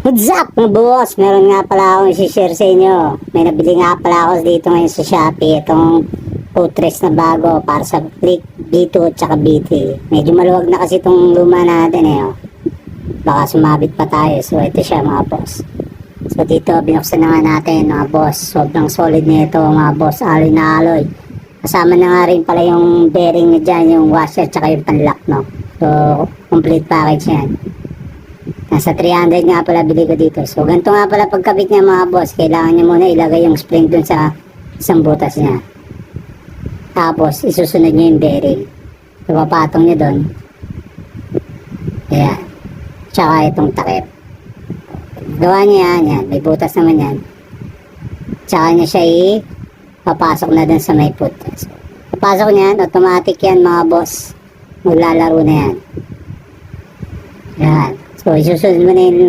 What's up mga boss? Meron nga pala akong isi-share sa inyo. May nabili nga pala ako dito ngayon sa Shopee. Itong footrest na bago para sa Click B2 at saka B3. Medyo maluwag na kasi itong luma natin eh. Oh. Baka sumabit pa tayo. So ito siya mga boss. So dito binuksan na nga natin mga boss. Sobrang solid na ito mga boss. Alloy na alloy. Kasama na nga rin pala yung bearing na dyan, yung washer at saka yung panlock, no? So complete package yan. Nasa 300 nga pala bili ko dito. So ganito nga pala pagkabit niya mga boss. Kailangan niya muna ilagay yung spring dun sa isang butas niya. Tapos isusunod niya yung bearing. So papatong niya dun. Ayan. Tsaka itong takip. Gawa niya yan. May butas naman yan. Tsaka niya siya papasok na dun sa may butas. Papasok niyan. Automatic yan mga boss. Maglalaro na yan. Yan. So isusunod mo na yung